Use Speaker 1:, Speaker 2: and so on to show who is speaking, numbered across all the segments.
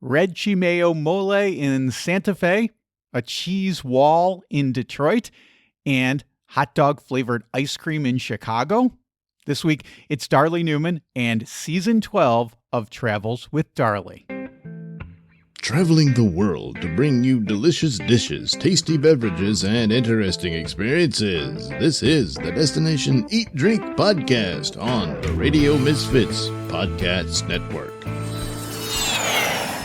Speaker 1: red chimeo mole in Santa Fe, a cheese wall in Detroit, and hot dog flavored ice cream in Chicago. This week, it's Darley Newman and Season 12 of Travels with Darley.
Speaker 2: Traveling the world to bring you delicious dishes, tasty beverages, and interesting experiences. This is the Destination Eat Drink Podcast on the Radio Misfits Podcast Network.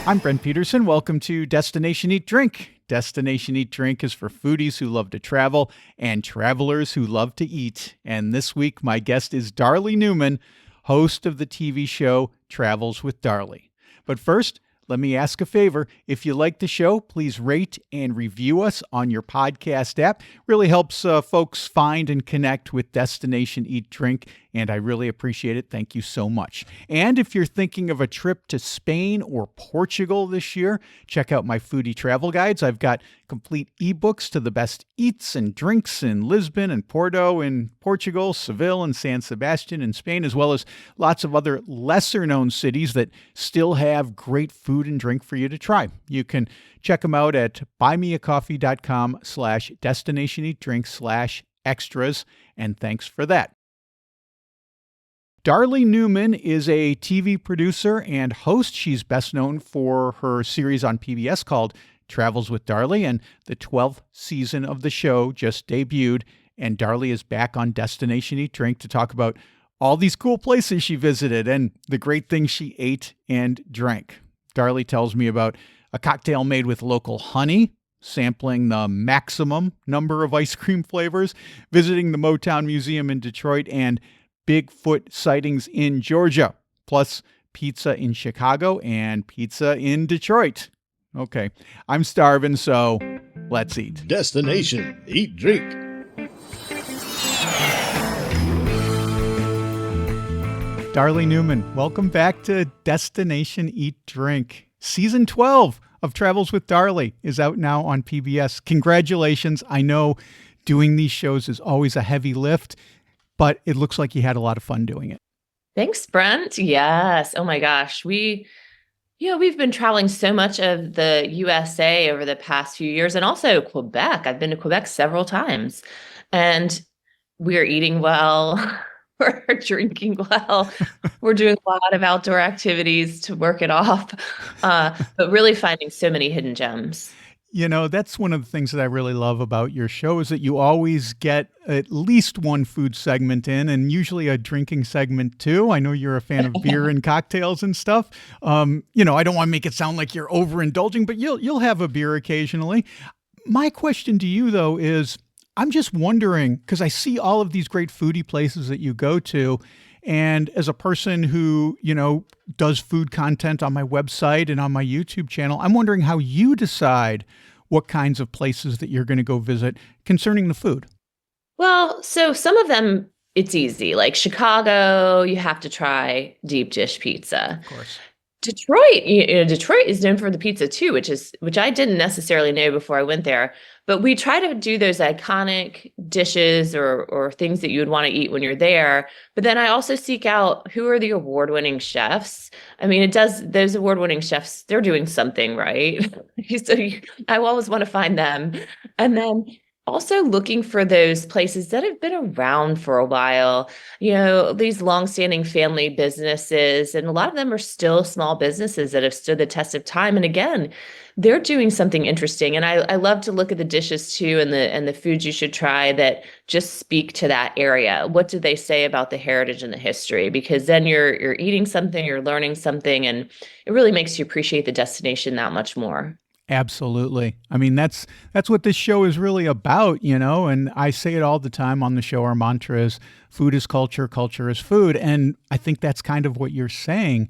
Speaker 1: I'm Brent Peterson. Welcome to Destination Eat Drink. Destination Eat Drink is for foodies who love to travel and travelers who love to eat. And this week, my guest is Darley Newman, host of the TV show Travels with Darley. But first, let me ask a favor. If you like the show, please rate and review us on your podcast app. Really helps folks find and connect with Destination Eat Drink, and I really appreciate it. Thank you so much. And if you're thinking of a trip to Spain or Portugal this year, check out my foodie travel guides. I've got complete ebooks to the best eats and drinks in Lisbon and Porto in Portugal, Seville and San Sebastian in Spain, as well as lots of other lesser-known cities that still have great food and drink for you to try. You can check them out at buymeacoffee.com/destinationeatdrink/extras, and thanks for that. Darley Newman is a TV producer and host. She's best known for her series on PBS called Travels with Darley, and the 12th season of the show just debuted, and Darley is back on Destination Eat Drink to talk about all these cool places she visited and the great things she ate and drank. Darley tells me about a cocktail made with local honey, sampling the maximum number of ice cream flavors, visiting the Motown Museum in Detroit, and Bigfoot sightings in Georgia, plus pizza in Chicago and pizza in Detroit. Okay, I'm starving, so let's eat.
Speaker 2: Destination Eat Drink.
Speaker 1: Darley Newman, welcome back to Destination Eat Drink. Season 12 of Travels with Darley is out now on PBS. Congratulations. I know doing these shows is always a heavy lift, but it looks like you had a lot of fun doing it.
Speaker 3: Thanks, Brent. Yes. Oh my gosh. We've been traveling so much of the USA over the past few years, and also Quebec. I've been to Quebec several times, and we're eating well. We're drinking well. We're doing a lot of outdoor activities to work it off, but really finding so many hidden gems.
Speaker 1: You know, that's one of the things that I really love about your show is that you always get at least one food segment in, and usually a drinking segment too. I know you're a fan of beer and cocktails and stuff. I don't want to make it sound like you're overindulging, but you'll have a beer occasionally. My question to you, though, is I'm just wondering, because I see all of these great foodie places that you go to, and as a person who, does food content on my website and on my YouTube channel, I'm wondering how you decide what kinds of places that you're going to go visit concerning the food.
Speaker 3: Well, so some of them, it's easy. Like Chicago, you have to try deep dish pizza.
Speaker 1: Of course.
Speaker 3: Detroit, Detroit is known for the pizza too, which I didn't necessarily know before I went there. But we try to do those iconic dishes or things that you would want to eat when you're there. But then I also seek out who are the award-winning chefs. I mean, those award-winning chefs, they're doing something right. I always want to find them. And then also looking for those places that have been around for a while, these longstanding family businesses, and a lot of them are still small businesses that have stood the test of time. And again, they're doing something interesting. And I love to look at the dishes too, and the foods you should try that just speak to that area. What do they say about the heritage and the history? Because then you're eating something, you're learning something, and it really makes you appreciate the destination that much more.
Speaker 1: Absolutely. I mean, that's what this show is really about, and I say it all the time on the show. Our mantra is food is culture, culture is food. And I think that's kind of what you're saying.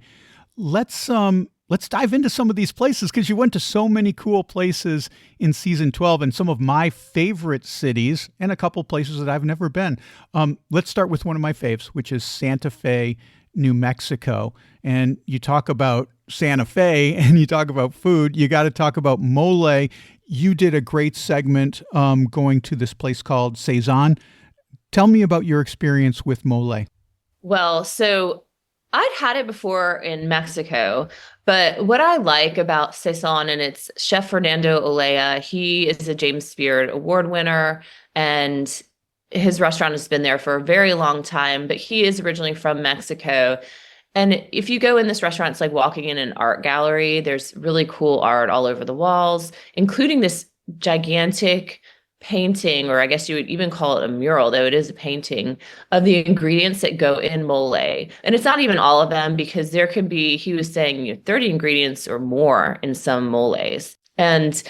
Speaker 1: Let's dive into some of these places, because you went to so many cool places in season 12 and some of my favorite cities and a couple places that I've never been. Let's start with one of my faves, which is Santa Fe, New Mexico. And you talk about Santa Fe and you talk about food, you got to talk about mole. You did a great segment going to this place called Cezanne. Tell me about your experience with mole.
Speaker 3: Well, so I'd had it before in Mexico, But what I like about Saison, and it's Chef Fernando Olea, he is a James Beard Award winner, and his restaurant has been there for a very long time, but he is originally from Mexico. And if you go in this restaurant, it's like walking in an art gallery. There's really cool art all over the walls, including this gigantic painting, or I guess you would even call it a mural, though it is a painting of the ingredients that go in mole. And it's not even all of them because there can be, he was saying, 30 ingredients or more in some moles. And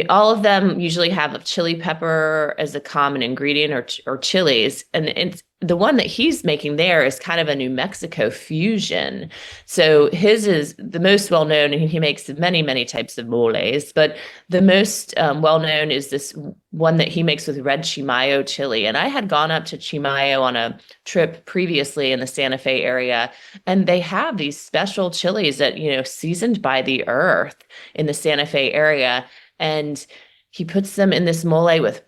Speaker 3: all of them usually have chili pepper as a common ingredient, or chilies. And it's the one that he's making there is kind of a New Mexico fusion. So his is the most well known, and he makes many, many types of moles. But the most well known is this one that he makes with red chimayo chili. And I had gone up to Chimayo on a trip previously in the Santa Fe area, and they have these special chilies that, seasoned by the earth in the Santa Fe area. And he puts them in this mole with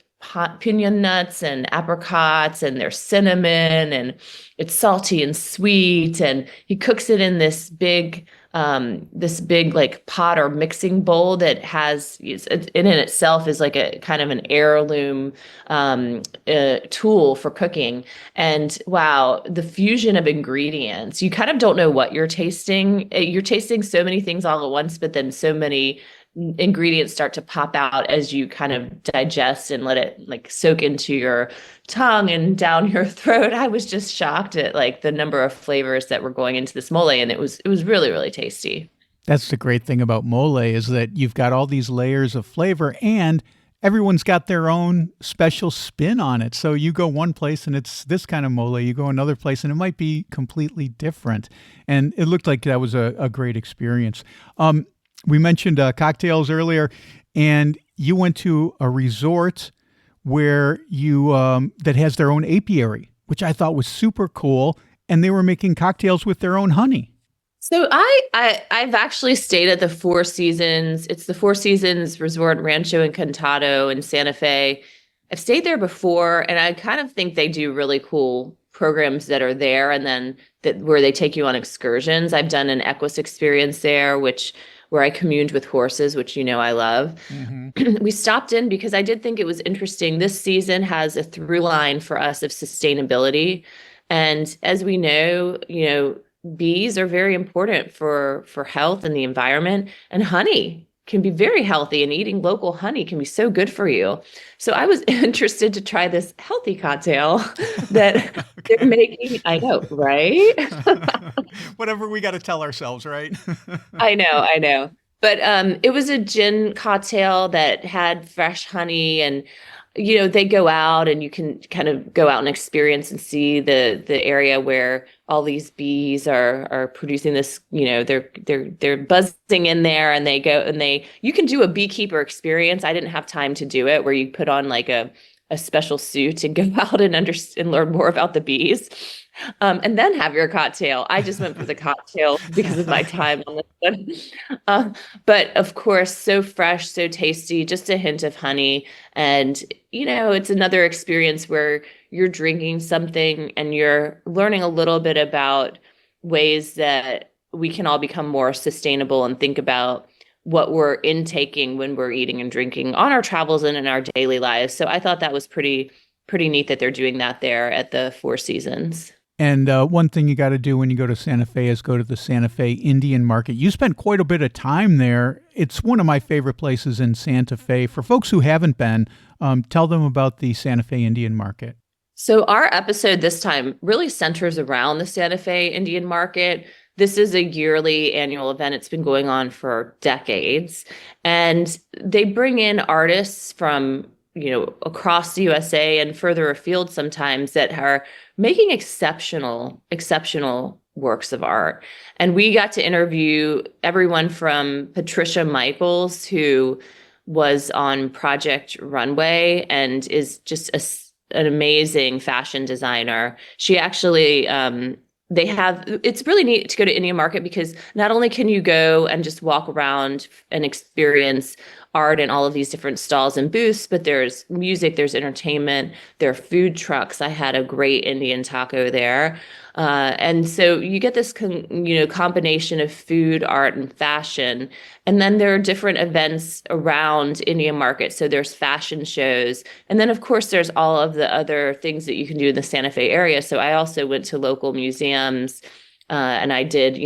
Speaker 3: pinon nuts and apricots, and there's cinnamon, and it's salty and sweet. And he cooks it in this big like pot or mixing bowl that has, in itself is like a kind of an heirloom tool for cooking. And wow, the fusion of ingredients, you kind of don't know what you're tasting. You're tasting so many things all at once, but then so many ingredients start to pop out as you kind of digest and let it like soak into your tongue and down your throat. I was just shocked at like the number of flavors that were going into this mole, and it was really, really tasty.
Speaker 1: That's the great thing about mole, is that you've got all these layers of flavor and everyone's got their own special spin on it. So you go one place and it's this kind of mole, you go another place and it might be completely different. And it looked like that was a great experience. We mentioned cocktails earlier, and you went to a resort where you that has their own apiary, which I thought was super cool, and they were making cocktails with their own honey.
Speaker 3: So I've actually stayed at the Four Seasons. It's the Four Seasons Resort Rancho Encantado in Santa Fe. I've stayed there before, and I kind of think they do really cool programs that are there, and then where they take you on excursions. I've done an Equus experience there, where I communed with horses, which I love. Mm-hmm. We stopped in because I did think it was interesting. This season has a through line for us of sustainability. And as we know, bees are very important for health and the environment, and honey can be very healthy, and eating local honey can be so good for you. So I was interested to try this healthy cocktail that they're making. I know, right?
Speaker 1: Whatever we got to tell ourselves, right?
Speaker 3: I know. But it was a gin cocktail that had fresh honey, and they go out, and you can kind of go out and experience and see the area where all these bees are producing this, they're buzzing in there, and they go and you can do a beekeeper experience. I didn't have time to do it, where you put on like a special suit and go out and learn more about the bees. And then have your cocktail. I just went for the cocktail because of my time on this one. But of course, so fresh, so tasty, just a hint of honey. And, it's another experience where you're drinking something and you're learning a little bit about ways that we can all become more sustainable and think about what we're intaking when we're eating and drinking on our travels and in our daily lives. So I thought that was pretty neat that they're doing that there at the Four Seasons.
Speaker 1: And one thing you got to do when you go to Santa Fe is go to the Santa Fe Indian Market. You spent quite a bit of time there. It's one of my favorite places in Santa Fe. For folks who haven't been, tell them about the Santa Fe Indian Market.
Speaker 3: So our episode this time really centers around the Santa Fe Indian Market. This is a yearly annual event. It's been going on for decades. And they bring in artists from across the USA and further afield sometimes that are making exceptional works of art. And we got to interview everyone from Patricia Michaels, who was on Project Runway and is just an amazing fashion designer. She actually it's really neat to go to Indian Market because not only can you go and just walk around and experience art and all of these different stalls and booths, but there's music, there's entertainment, there are food trucks. I had a great Indian taco there. And so you get this combination of food, art, and fashion. And then there are different events around Indian Market. So there's fashion shows. And then, of course, there's all of the other things that you can do in the Santa Fe area. So I also went to local museums, and I did,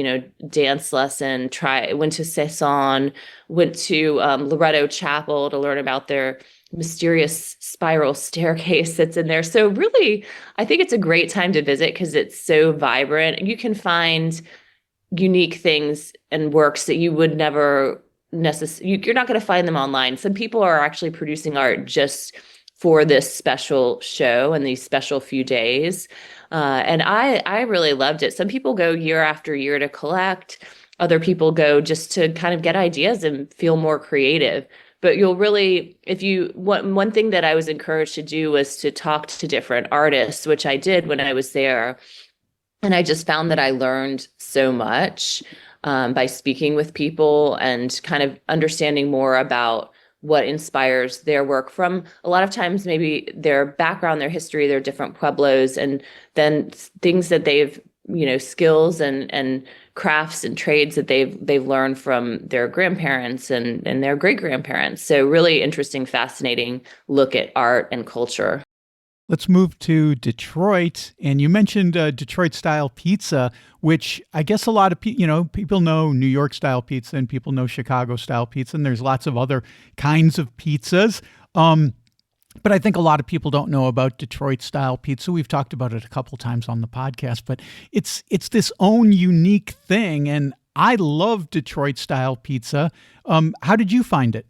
Speaker 3: dance lesson, went to Cezanne, went to Loretto Chapel to learn about their mysterious spiral staircase that's in there. So really, I think it's a great time to visit because it's so vibrant. You can find unique things and works that you would never you're not going to find them online. Some people are actually producing art just for this special show and these special few days. And I really loved it. Some people go year after year to collect. Other people go just to kind of get ideas and feel more creative. But you'll really, one thing that I was encouraged to do was to talk to different artists, which I did when I was there. And I just found that I learned so much by speaking with people and kind of understanding more about what inspires their work from a lot of times maybe their background, their history, their different pueblos, and then things that they've, skills and crafts and trades that they've learned from their grandparents and their great grandparents. So really interesting, fascinating look at art and culture.
Speaker 1: Let's move to Detroit. And you mentioned Detroit style pizza, which I guess a lot of people know New York style pizza and people know Chicago style pizza. And there's lots of other kinds of pizzas. But I think a lot of people don't know about Detroit style pizza. We've talked about it a couple times on the podcast, but it's this own unique thing. And I love Detroit style pizza. How did you find it?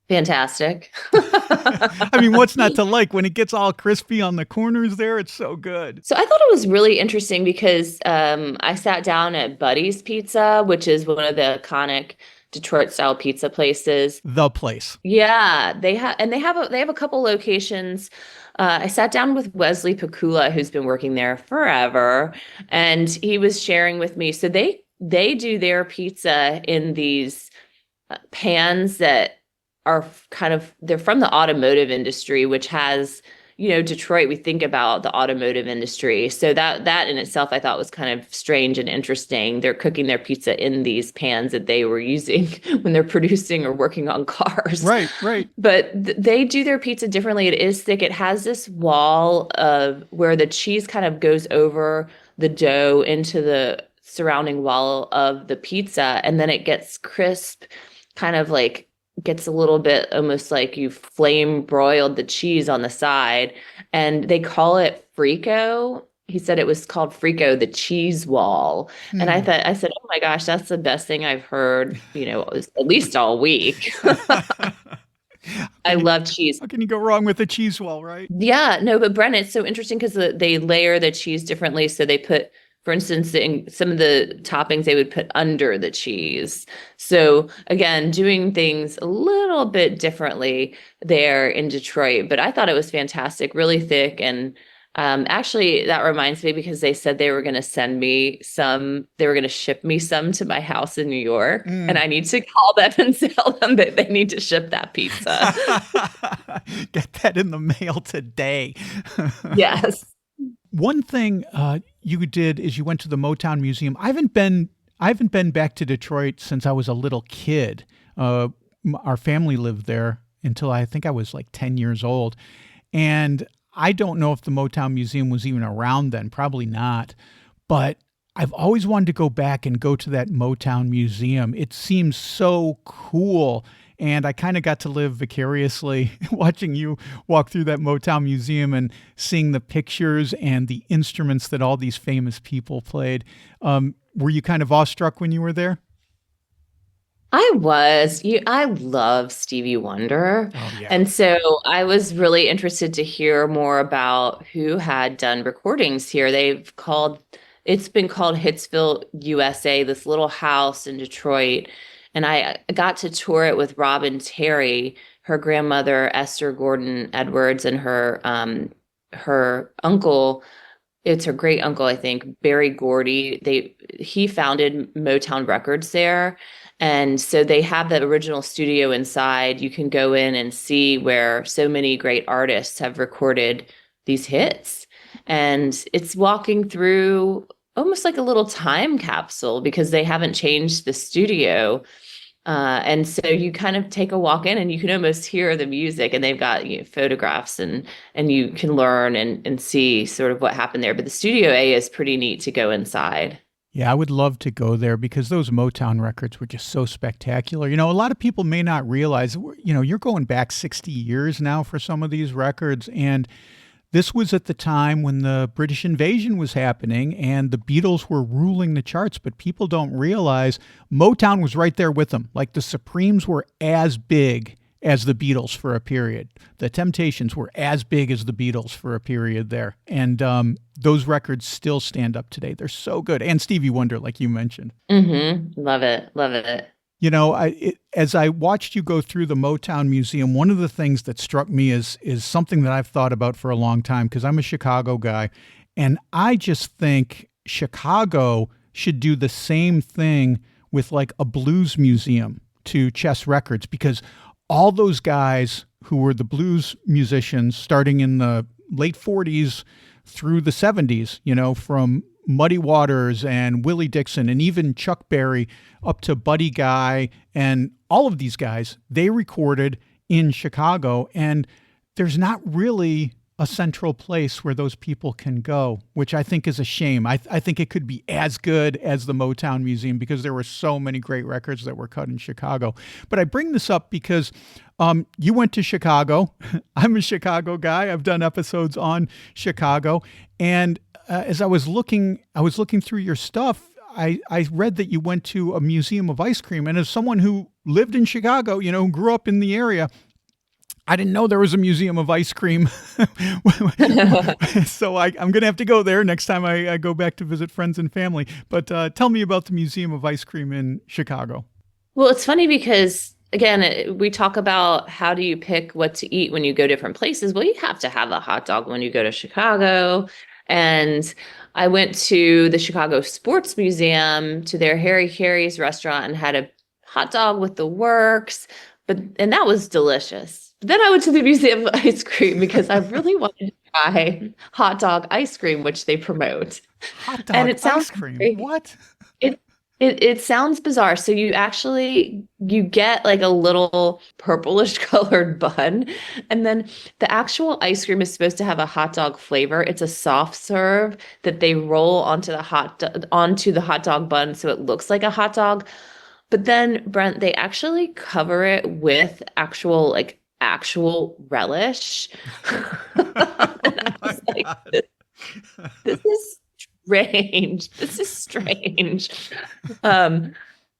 Speaker 3: Fantastic.
Speaker 1: I mean, what's not to like when it gets all crispy on the corners there? It's so good.
Speaker 3: So I thought it was really interesting because I sat down at Buddy's Pizza, which is one of the iconic Detroit style pizza places.
Speaker 1: The place.
Speaker 3: Yeah, they have a couple locations. I sat down with Wesley Pakula, who's been working there forever, and he was sharing with me. So they do their pizza in these pans that are they're from the automotive industry, which has, Detroit, we think about the automotive industry. So that in itself, I thought was kind of strange and interesting. They're cooking their pizza in these pans that they were using when they're producing or working on cars.
Speaker 1: Right.
Speaker 3: But they do their pizza differently. It is thick. It has this wall of where the cheese kind of goes over the dough into the surrounding wall of the pizza. And then it gets crisp, kind of like gets a little bit almost like you flame broiled the cheese on the side, and they call it Frico. He said it was called Frico, the cheese wall. And I said, oh my gosh, that's the best thing I've heard, at least all week. I love cheese.
Speaker 1: How can you go wrong with a cheese wall, right?
Speaker 3: Yeah, no, but Brent, it's so interesting because they layer the cheese differently. So they put, for instance, in some of the toppings they would put under the cheese. So again, doing things a little bit differently there in Detroit. But I thought it was fantastic, really thick. And actually, that reminds me because they said they were going to send me some, they were going to ship me some to my house in New York. And I need to call them and tell them that they need to ship that pizza.
Speaker 1: Get that in the mail today.
Speaker 3: Yes.
Speaker 1: One thing you did is you went to the Motown Museum. I haven't been back to Detroit since I was a little kid. Our family lived there until I think I was like 10 years old. And I don't know if the Motown Museum was even around then, probably not. But I've always wanted to go back and go to that Motown Museum. It seems so cool. And I kind of got to live vicariously watching you walk through that Motown Museum and seeing the pictures and the instruments that all these famous people played. Were you kind of awestruck when you were there?
Speaker 3: I was. I love Stevie Wonder.
Speaker 1: Oh, yeah.
Speaker 3: And so I was really interested to hear more about who had done recordings here. It's been called Hitsville, USA, this little house in Detroit. And I got to tour it with Robin Terry, her grandmother, Esther Gordon Edwards, and her uncle, it's her great uncle, I think, Barry Gordy. He founded Motown Records there. And so they have that original studio inside. You can go in and see where so many great artists have recorded these hits. And it's walking through almost like a little time capsule because they haven't changed the studio. And so you kind of take a walk in and you can almost hear the music, and they've got, photographs, and you can learn and see sort of what happened there. But the Studio A is pretty neat to go inside.
Speaker 1: Yeah, I would love to go there because those Motown records were just so spectacular. A lot of people may not realize, you're going back 60 years now for some of these records. And this was at the time when the British invasion was happening and the Beatles were ruling the charts, but people don't realize Motown was right there with them. Like the Supremes were as big as the Beatles for a period. The Temptations were as big as the Beatles for a period there. And those records still stand up today. They're so good. And Stevie Wonder, like you mentioned.
Speaker 3: Mm-hmm. Love it. Love it.
Speaker 1: As I watched you go through the Motown Museum, one of the things that struck me is something that I've thought about for a long time because I'm a Chicago guy, and I just think Chicago should do the same thing with like a blues museum to Chess Records, because all those guys who were the blues musicians starting in the late 40s through the 70s, from Muddy Waters and Willie Dixon and even Chuck Berry up to Buddy Guy and all of these guys, they recorded in Chicago. And there's not really a central place where those people can go, which I think is a shame. I think it could be as good as the Motown Museum because there were so many great records that were cut in Chicago. But I bring this up because you went to Chicago. I'm a Chicago guy. I've done episodes on Chicago. And as I was looking through your stuff, I read that you went to a museum of ice cream. And as someone who lived in Chicago, who grew up in the area, I didn't know there was a museum of ice cream. So I'm going to have to go there next time I go back to visit friends and family. But tell me about the Museum of Ice Cream in Chicago.
Speaker 3: Well, it's funny because, again, we talk about how do you pick what to eat when you go different places. Well, you have to have a hot dog when you go to Chicago. And I went to the Chicago Sports Museum, to their Harry Carey's restaurant, and had a hot dog with the works. And that was delicious. Then I went to the Museum of Ice Cream because I really wanted to try hot dog ice cream, which they promote.
Speaker 1: Hot dog
Speaker 3: And it sounds
Speaker 1: ice cream?
Speaker 3: great.
Speaker 1: What?
Speaker 3: It sounds bizarre. So you get like a little purplish colored bun, and then the actual ice cream is supposed to have a hot dog flavor. It's a soft serve that they roll onto the hot dog bun so it looks like a hot dog. But then, Brent, they actually cover it with actual relish. And I was like, this is strange. This is strange.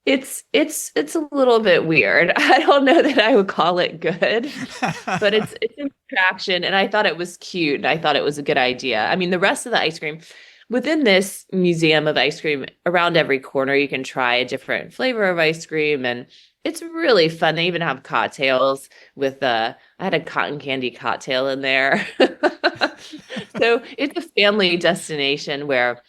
Speaker 3: It's a little bit weird. I don't know that I would call it good, but it's an attraction, and I thought it was cute, and I thought it was a good idea. I mean, the rest of the ice cream within this museum of ice cream, around every corner, you can try a different flavor of ice cream, and it's really fun. They even have cocktails with I had a cotton candy cocktail in there. So it's a family destination where,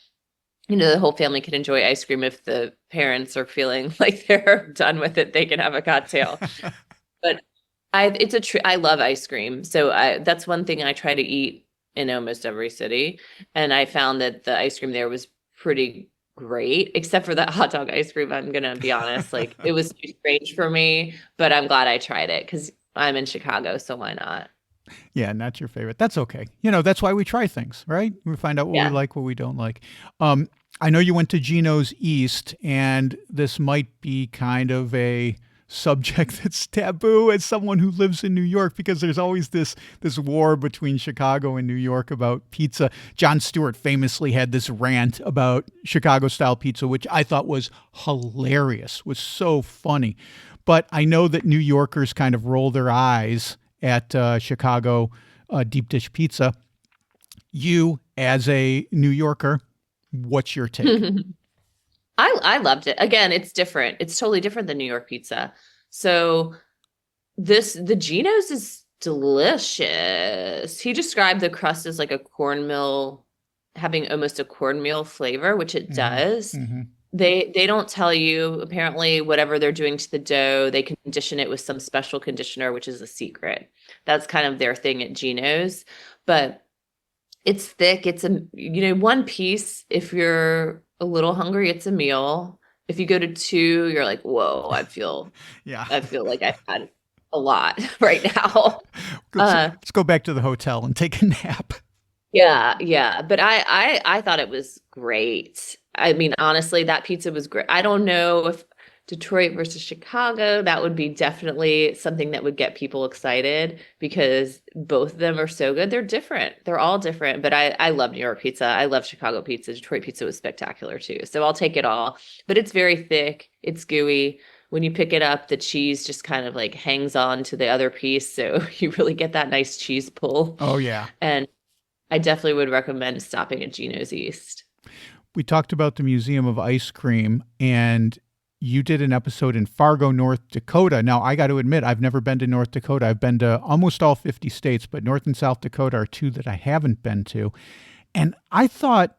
Speaker 3: the whole family can enjoy ice cream. If the parents are feeling like they're done with it, they can have a cocktail. But I love ice cream. So that's one thing I try to eat in almost every city. And I found that the ice cream there was pretty great, except for that hot dog ice cream. I'm going to be honest. Like, it was too strange for me, but I'm glad I tried it because I'm in Chicago. So why not?
Speaker 1: Yeah, not your favorite. That's okay. That's why we try things, right? We find out what we like, what we don't like. I know you went to Gino's East, and this might be kind of a subject that's taboo as someone who lives in New York, because there's always this war between Chicago and New York about pizza. Jon Stewart famously had this rant about Chicago-style pizza, which I thought was hilarious, was so funny. But I know that New Yorkers kind of roll their eyes at Chicago deep dish pizza. You, as a New Yorker, what's your take?
Speaker 3: I loved it. Again, it's different. It's totally different than New York pizza. So the Geno's is delicious. He described the crust as like a cornmeal having almost a cornmeal flavor, which it
Speaker 1: Mm-hmm.
Speaker 3: does.
Speaker 1: Mm-hmm.
Speaker 3: They don't tell you, apparently, whatever they're doing to the dough, they condition it with some special conditioner, which is a secret. That's kind of their thing at Geno's. But it's thick. It's one piece. If you're a little hungry, it's a meal. If you go to two, you're like, whoa,
Speaker 1: Yeah.
Speaker 3: I feel like I've had a lot right now.
Speaker 1: Let's go back to the hotel and take a nap.
Speaker 3: Yeah, yeah. But I thought it was great. I mean, honestly, that pizza was great. I don't know if Detroit versus Chicago, that would be definitely something that would get people excited because both of them are so good. They're different. They're all different. But I love New York pizza. I love Chicago pizza. Detroit pizza was spectacular too. So I'll take it all. But it's very thick. It's gooey. When you pick it up, the cheese just kind of like hangs on to the other piece. So you really get that nice cheese pull.
Speaker 1: Oh, yeah.
Speaker 3: And I definitely would recommend stopping at Geno's East.
Speaker 1: We talked about the Museum of Ice Cream, and you did an episode in Fargo, North Dakota. Now, I got to admit, I've never been to North Dakota. I've been to almost all 50 states, but North and South Dakota are two that I haven't been to. And I thought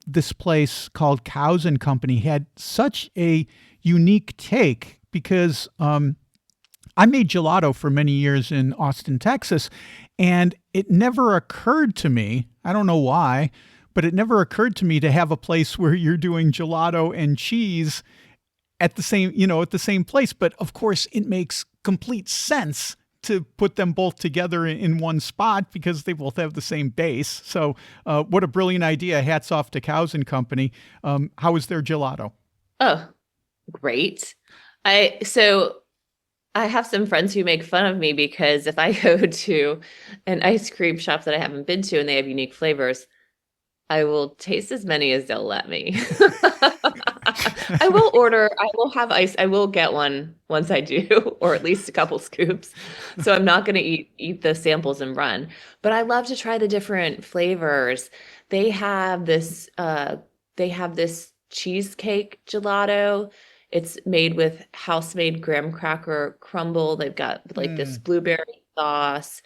Speaker 1: this place called Cows and Company had such a unique take because I made gelato for many years in Austin, Texas, and it never occurred to me, I don't know why, but it never occurred to me to have a place where you're doing gelato and cheese at the same place. But of course, it makes complete sense to put them both together in one spot because they both have the same base. So what a brilliant idea. Hats off to Cows and Company. How is their gelato?
Speaker 3: Oh, great. I have some friends who make fun of me because if I go to an ice cream shop that I haven't been to and they have unique flavors, I will taste as many as they'll let me. I will have ice. I will get one once I do, or at least a couple scoops. So I'm not going to eat the samples and run. But I love to try the different flavors. They have this cheesecake gelato. It's made with house-made graham cracker crumble. They've got like this blueberry sauce.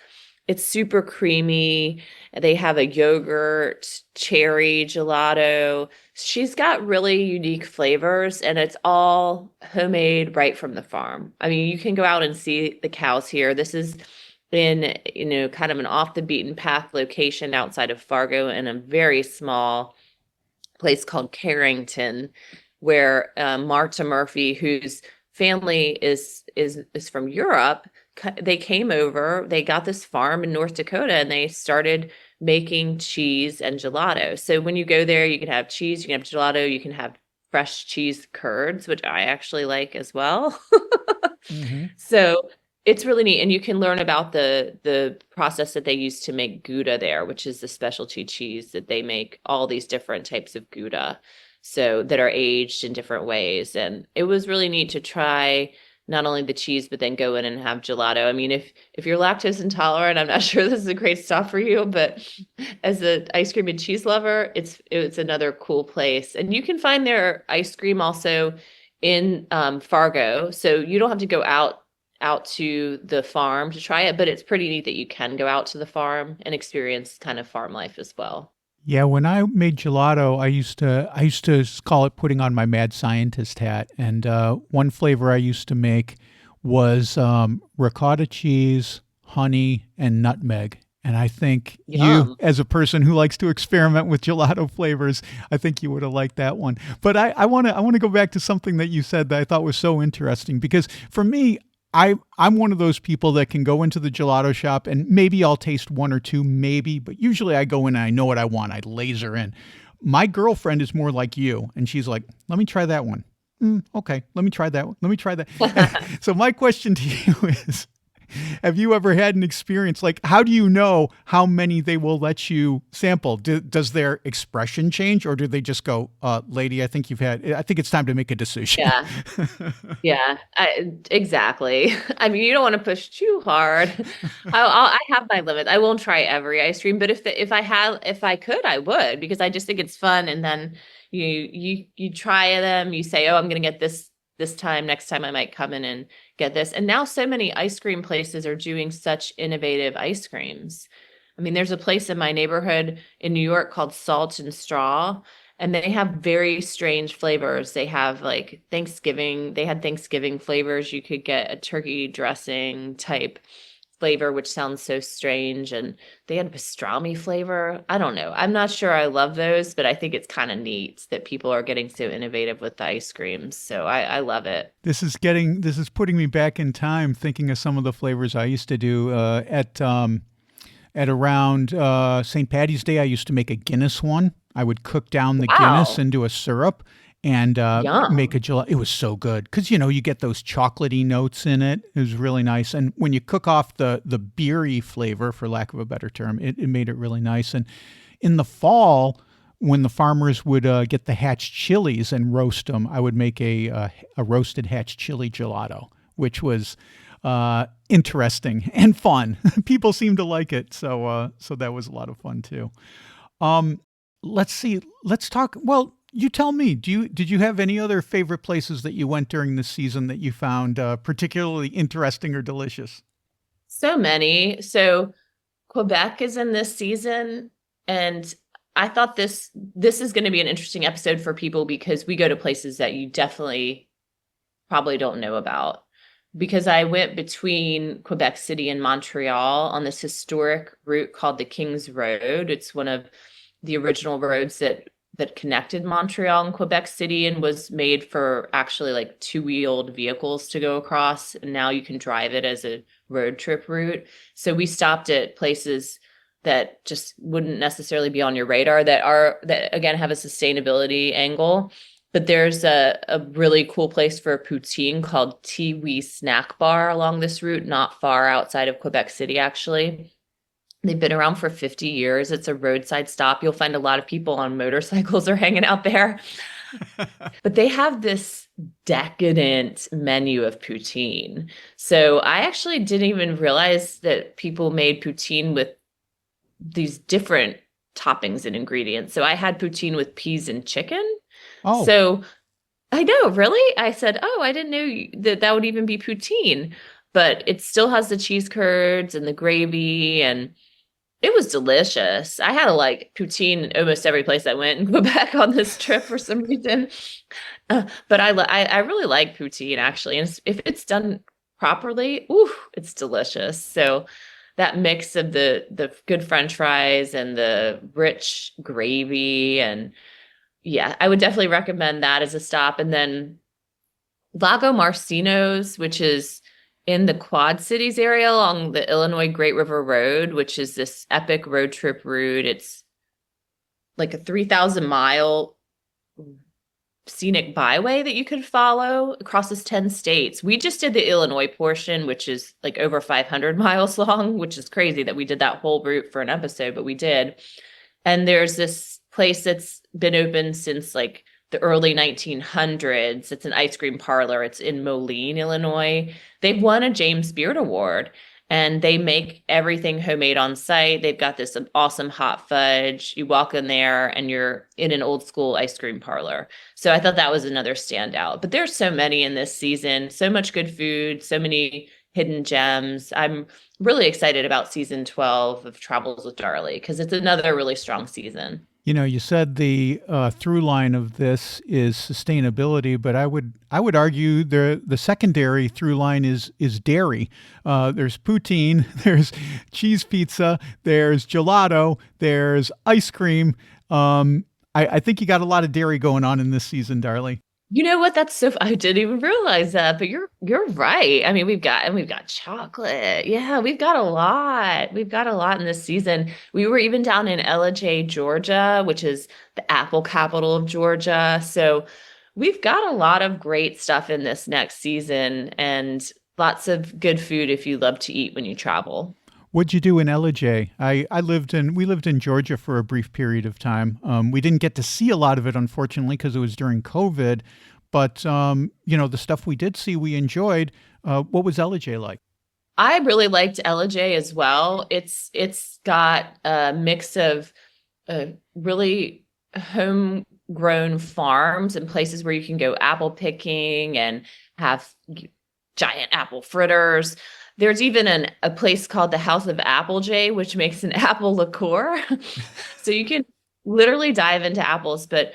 Speaker 3: It's super creamy. They have a yogurt, cherry gelato. She's got really unique flavors, and it's all homemade right from the farm. I mean, you can go out and see the cows here. This is in, kind of an off the beaten path location outside of Fargo in a very small place called Carrington, where Marta Murphy, whose family is from Europe, they came over, they got this farm in North Dakota, and they started making cheese and gelato. So when you go there, you can have cheese, you can have gelato, you can have fresh cheese curds, which I actually like as well.
Speaker 1: Mm-hmm.
Speaker 3: So it's really neat. And you can learn about the process that they use to make Gouda there, which is the specialty cheese that they make all these different types of Gouda, so that are aged in different ways. And it was really neat to try not only the cheese, but then go in and have gelato. I mean, if you're lactose intolerant, I'm not sure this is a great stop for you, but as an ice cream and cheese lover, it's another cool place. And you can find their ice cream also in Fargo. So you don't have to go out to the farm to try it, but it's pretty neat that you can go out to the farm and experience kind of farm life as well.
Speaker 1: Yeah, when I made gelato, I used to call it putting on my mad scientist hat. And one flavor I used to make was ricotta cheese, honey, and nutmeg. And I think you,
Speaker 3: Yum.
Speaker 1: as a person who likes to experiment with gelato flavors, I think you would have liked that one. But I want to go back to something that you said that I thought was so interesting, because for me, I'm one of those people that can go into the gelato shop and maybe I'll taste one or two, maybe, but usually I go in and I know what I want. I laser in. My girlfriend is more like you, and she's like, let me try that one. Okay, let me try that one. Let me try that. So my question to you is, have you ever had an experience, like, how do you know how many they will let you sample? Does their expression change, or do they just go, lady, I think it's time to make a decision?
Speaker 3: Yeah. Yeah, exactly. I mean, you don't want to push too hard. I have my limit. I won't try every ice cream, but if I could, I would, because I just think it's fun. And then you try them, you say, oh, I'm going to get this time. Next time I might come in and get this. And now so many ice cream places are doing such innovative ice creams. I mean, there's a place in my neighborhood in New York called Salt and Straw, and they have very strange flavors. They have like they had Thanksgiving flavors. You could get a turkey dressing type flavor, which sounds so strange. And they had pastrami flavor. I don't know. I'm not sure I love those, but I think it's kind of neat that people are getting so innovative with the ice creams. So I love it.
Speaker 1: This is putting me back in time, thinking of some of the flavors I used to do at around St. Patty's Day. I used to make a Guinness one. I would cook down the Guinness
Speaker 3: Wow.
Speaker 1: into a syrup and make a
Speaker 3: Yum.
Speaker 1: gelato. It was so good because you get those chocolatey notes in it. It was really nice. And when you cook off the beery flavor, for lack of a better term, it made it really nice. And in the fall, when the farmers would get the hatch chilies and roast them, I would make a roasted hatch chili gelato, which was interesting and fun. People seemed to like it, so that was a lot of fun too. Um, let's see. Let's talk. Well, you tell me. Did you have any other favorite places that you went during this season that you found particularly interesting or delicious?
Speaker 3: So many. So Quebec is in this season, and I thought this is going to be an interesting episode for people because we go to places that you definitely probably don't know about. Because I went between Quebec City and Montreal on this historic route called the King's Road. It's one of the original roads that connected Montreal and Quebec City and was made for actually like two-wheeled vehicles to go across. And now you can drive it as a road trip route. So we stopped at places that just wouldn't necessarily be on your radar that again have a sustainability angle. But there's a really cool place for poutine called Tiwi Snack Bar along this route, not far outside of Quebec City, actually. They've been around for 50 years. It's a roadside stop. You'll find a lot of people on motorcycles are hanging out there. But they have this decadent menu of poutine. So I actually didn't even realize that people made poutine with these different toppings and ingredients. So I had poutine with peas and chicken.
Speaker 1: Oh,
Speaker 3: So I know, really? I said, oh, I didn't know that would even be poutine, but it still has the cheese curds and the gravy, and it was delicious. I had to like poutine almost every place I went in Quebec on this trip for some reason. But I really like poutine actually, and if it's done properly, ooh, it's delicious. So that mix of the good French fries and the rich gravy, and yeah, I would definitely recommend that as a stop. And then Lago Marcinos, which is in the Quad Cities area along the Illinois Great River Road, which is this epic road trip route. It's like a 3,000-mile scenic byway that you could follow across this 10 states. We just did the Illinois portion, which is like over 500 miles long, which is crazy that we did that whole route for an episode, but we did. And there's this place that's been open since like the early 1900s. It's an ice cream parlor. It's in Moline, Illinois. They've won a James Beard Award and they make everything homemade on site. They've got this awesome hot fudge. You walk in there and you're in an old school ice cream parlor. So I thought that was another standout. But there's so many in this season, so much good food, so many hidden gems. I'm really excited about season 12 of Travels with Darley because it's another really strong season.
Speaker 1: you said the through line of this is sustainability, but I would argue the secondary through line is dairy. There's poutine, there's cheese pizza, there's gelato, there's ice cream. I think you got a lot of dairy going on in this season, Darley.
Speaker 3: You know what? That's so I didn't even realize that, but you're right. I mean, we've got chocolate. Yeah, we've got a lot. We've got a lot in this season. We were even down in Ellijay, Georgia, which is the apple capital of Georgia. So we've got a lot of great stuff in this next season and lots of good food if you love to eat when you travel.
Speaker 1: What'd you do in Ellijay? We lived in Georgia for a brief period of time. We didn't get to see a lot of it, unfortunately, because it was during COVID. But the stuff we did see, we enjoyed. What was Ellijay like?
Speaker 3: I really liked Ellijay as well. It's got a mix of really homegrown farms and places where you can go apple picking and have giant apple fritters. There's even a place called the House of Applejay, which makes an apple liqueur. So you can literally dive into apples. But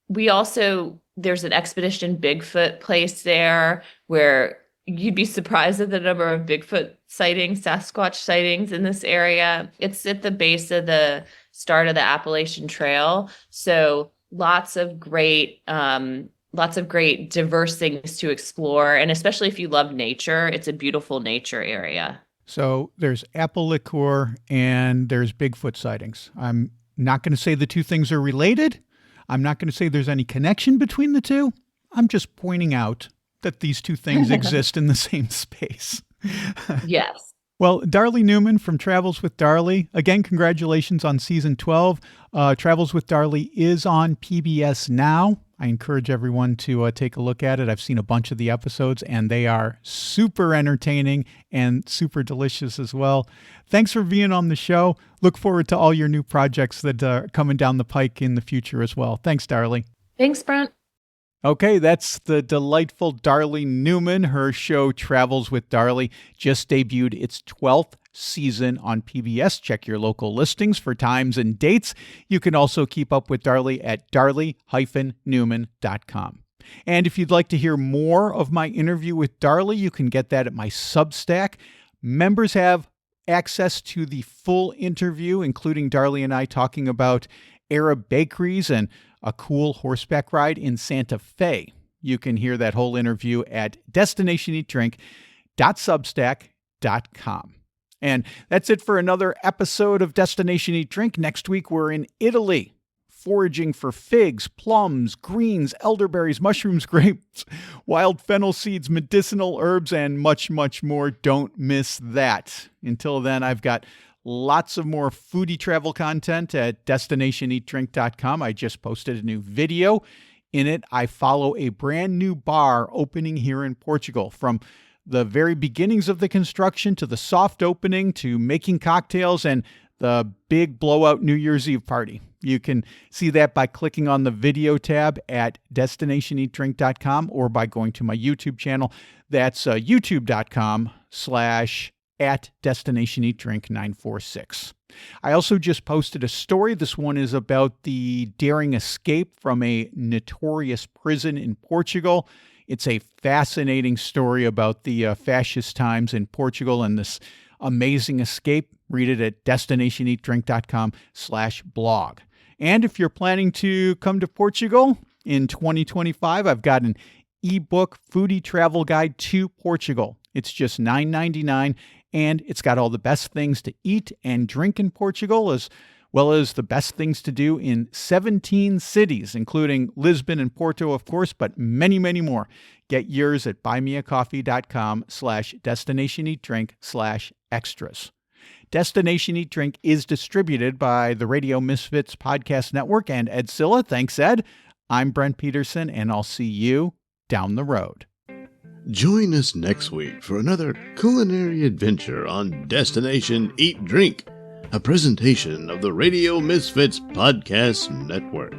Speaker 3: there's an Expedition Bigfoot place there where you'd be surprised at the number of Bigfoot sightings, Sasquatch sightings in this area. It's at the base of the start of the Appalachian Trail. So lots of great diverse things to explore. And especially if you love nature, it's a beautiful nature area.
Speaker 1: So there's apple liqueur and there's Bigfoot sightings. I'm not going to say the two things are related. I'm not going to say there's any connection between the two. I'm just pointing out that these two things exist in the same space.
Speaker 3: Yes.
Speaker 1: Well, Darley Newman from Travels with Darley. Again, congratulations on season 12. Travels with Darley is on PBS now. I encourage everyone to take a look at it. I've seen a bunch of the episodes, and they are super entertaining and super delicious as well. Thanks for being on the show. Look forward to all your new projects that are coming down the pike in the future as well. Thanks, Darley.
Speaker 3: Thanks, Brent.
Speaker 1: Okay, that's the delightful Darley Newman. Her show Travels with Darley just debuted its 12th season on PBS. Check your local listings for times and dates. You can also keep up with Darley at darley-newman.com. And if you'd like to hear more of my interview with Darley, you can get that at my Substack. Members have access to the full interview, including Darley and I talking about Arab bakeries and a cool horseback ride in Santa Fe. You can hear that whole interview at destinationeatdrink.substack.com. And that's it for another episode of Destination Eat Drink. Next week, we're in Italy, foraging for figs, plums, greens, elderberries, mushrooms, grapes, wild fennel seeds, medicinal herbs, and much, much more. Don't miss that. Until then, I've got lots of more foodie travel content at destinationeatdrink.com. I just posted a new video. In it, I follow a brand new bar opening here in Portugal. From the very beginnings of the construction to the soft opening to making cocktails and the big blowout New Year's Eve party. You can see that by clicking on the video tab at destinationeatdrink.com or by going to my YouTube channel. That's youtube.com/@destinationeatdrink946. I also just posted a story. This one is about the daring escape from a notorious prison in Portugal. It's a fascinating story about the fascist times in Portugal and this amazing escape. Read it at destinationeatdrink.com/blog. And if you're planning to come to Portugal in 2025, I've got an ebook foodie travel guide to Portugal. It's just $9.99, and it's got all the best things to eat and drink in Portugal, as well as the best things to do in 17 cities, including Lisbon and Porto, of course, but many, many more. Get yours at buymeacoffee.com/destinationeatdrink/extras. Destination Eat Drink is distributed by the Radio Misfits Podcast Network and Ed Silla. Thanks, Ed. I'm Brent Peterson, and I'll see you down the road.
Speaker 2: Join us next week for another culinary adventure on Destination Eat Drink, a presentation of the Radio Misfits Podcast Network.